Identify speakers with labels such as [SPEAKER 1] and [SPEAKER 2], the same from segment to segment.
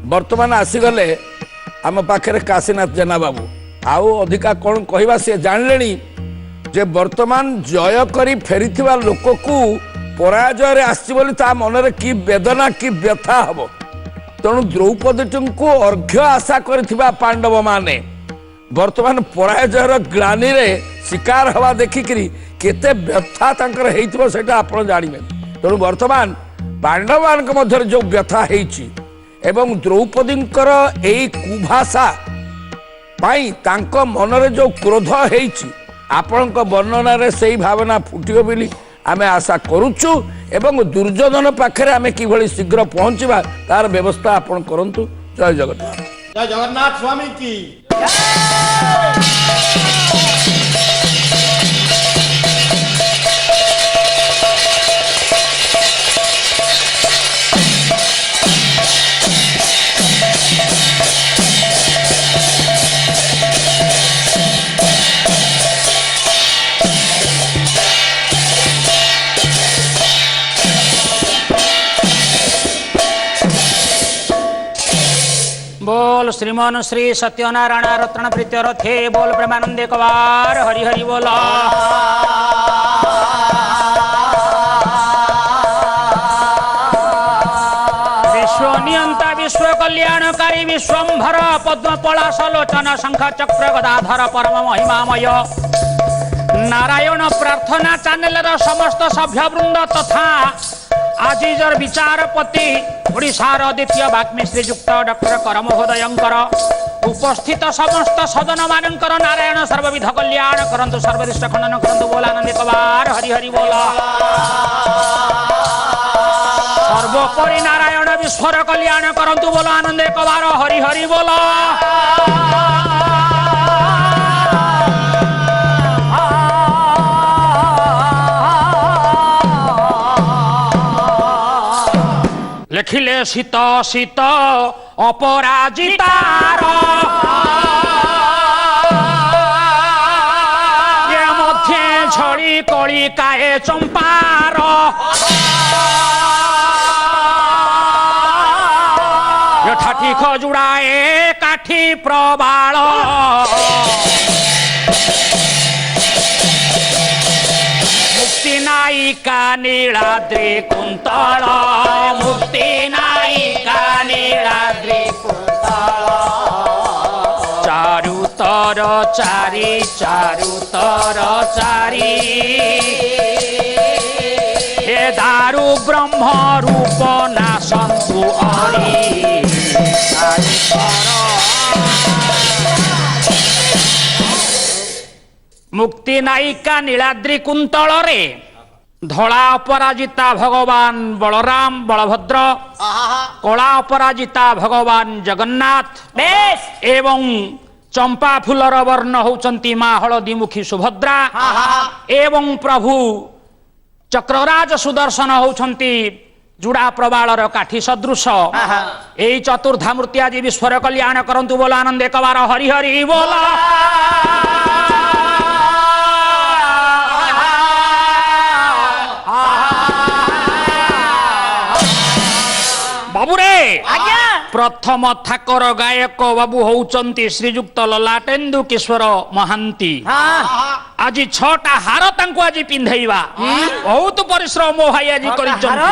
[SPEAKER 1] वर्तमान आसीगले आम पाखे काशीनाथ जेना बाबू आउ अधिका कौन कहवा सी जानले जे वर्तमान जय करी फेरी लोक को पराजय आसी ता मनरे की वेदना की व्यथा हम तेणु द्रौपदी को अर्घ्य आशा करिथिबा पांडव माने वर्तमान पराजयर ग्लानी रे शिकार हवा देखिकी केते व्यथा तांकर हेइथिबो सेटा आपण जानिबे। तेणु वर्तमान पांडव मान मध्य जो व्यथा हेइछि एवं द्रौपदींकर एई कुभाषा पाई तांको मनरे जो क्रोध हेइछि आपणक वर्णना रे सेई भावना फुटियो बोली आमे आशा करूछु एवं दुर्योधन पाखरे आमे किभली शीघ्र पहुंचबा तार व्यवस्था आपण करंतु। जय जगन्नाथ।
[SPEAKER 2] जय जगन्नाथ स्वामी की
[SPEAKER 3] बोल श्रीमान श्री सत्यनारायण रत्न प्रीत्य रथे बोल प्रेमानंदे कवार हरि हरि बोल। विश्व नियंता विश्व कल्याणकारी विश्वंभर पद्म पलाश लोचन शंख चक्र गदाधर परम महिमामय नारायण प्रार्थना चैनल समस्त सभ्यवृंद तथा आजिजर विचारपति ओडिशार द्वितीय वाग्मी श्रीजुक्त डॉक्टर कर महोदयंकर उपस्थित समस्त सदन मानकर नारायण सर्वविध कल्याण करंतु सर्वदिष्ट खंडन करंतु बोल आनंद कबार हरि हरि बोल। सर्वोपरि नारायण विश्वर कल्याण करंतु बोल आनंद कबार हरि हरि बोल। लिखिले शीत शीत अपराजितार ये मध्य झड़ी कली काए चंपार ये ठाठी खजुड़ाए काठी प्रबाल मुक्ति नायिका नीलाद्रि कुंतल मुक्ति नायिका नीलाद्रि कुंतल चारुतर चारी चारुतर चारी हे दारु ब्रह्म रूप नासंतु अरि मुक्ति नायिका नीलाद्रि कुंतल रे धला अपराजिता भगवान बलराम बलभद्र कला अपराजिता भगवान जगन्नाथ एवं चंपा फूलर वर्ण होचंती मां हलदीमुखी सुभद्रा एवं प्रभु चक्रराज सुदर्शन होचंती जुड़ा प्रबालर काठी सदृश एई चतुर्धा मूर्ति आज विश्वर कल्याण करंतु बोल आनंद एकबार हरि हरि बोल। बाबू रे प्रथम ठाकर गायक बाबू होउचंती श्रीजुक्त ललाटेन्दु किशोर महांती आज 6टा हार तांको आज पिंधैबा बहुत परिश्रम भाई आज करिचंती।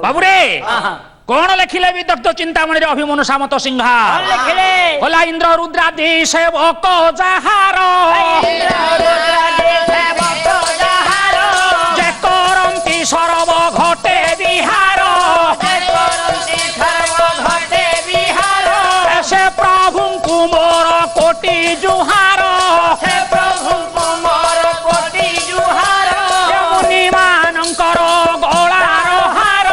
[SPEAKER 3] बाबू रे कौन लिखिले विदग्ध चिंतामणि अभिमनु सामत सिंहा होला इंद्र रुद्रादि सेवक जाहार जे करंती सर्व घटे विहार से प्रभु कुमार कोटि जुहार मुनि मानकर गलार हार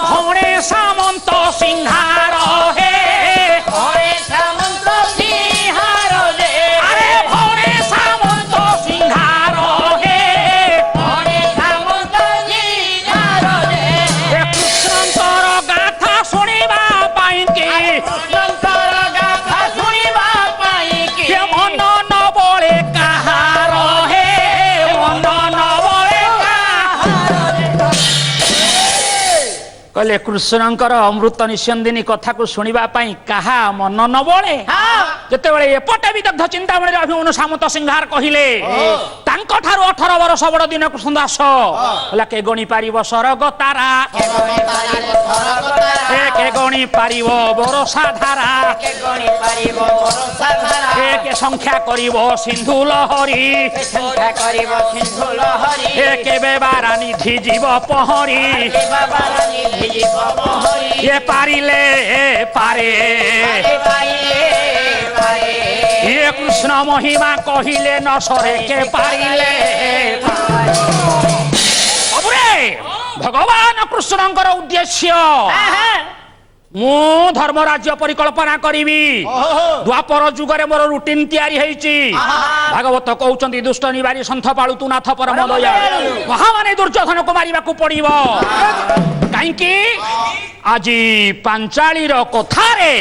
[SPEAKER 3] भौणे सामंत सिंहार हे अरे भौणे सामंत सिंहार हे कृष्णंकर गाथा शुणा କହିଲେ କୃଷ୍ଣଙ୍କର ଅମୃତ ନିଃସନ୍ଦିନୀ କଥାକୁ ଶୁଣିବା ପାଇଁ କାହା ମନ ନ ବଳେ ଯେତେବେଳେ ଏପଟେ ବିଦଗ୍ଧ ଚିନ୍ତାମଣିରେ ଅଭିମନ୍ୟୁ ସାମନ୍ତ ସିଂହାର କହିଲେ ତାଙ୍କ ଠାରୁ 18 ବର୍ଷ ବଡ଼ ଦିନ କୃଷ୍ଣ ଦାସ ହେଲା କେ ଗଣି ପାରିବ ସରଗ ତାରା କେ ଗଣି ପାରିବ ବରଷା ଧାରା କେ ସଂଖ୍ୟା କରିବ ସିନ୍ଧୁ ଲହରୀ କେବେ ବାରା ନିଧି ଯିବ ପହଁରି ଏ ପାରିଲେ ପାରେ ଏ କୃଷ୍ଣ ମହିମା କହିଲେ ନ ସରେ କେ ପାରିଲେ ଭଗବାନ କୃଷ୍ଣଙ୍କର ଉଦ୍ଦେଶ୍ୟ ମୁଁ ଧର୍ମ ରାଜ୍ୟ ପରିକଳ୍ପନା କରିବି ଦ୍ୱାପର ଯୁଗରେ ମୋର ରୁଟିନ ତିଆରି ହେଇଛି ଭାଗବତ କହୁଛନ୍ତି ଦୁଷ୍ଟ ନିବାରୀ ସନ୍ଥ ପାଳୁତୁ ନାଥ ପରମ ଦୟାଳୁ ମହାମାନେ ଦୁର୍ଯ୍ୟୋଧନକୁ ମାରିବାକୁ ପଡିବ କାହିଁକି ଆଜି ପାଞ୍ଚାଳୀର କଥାରେ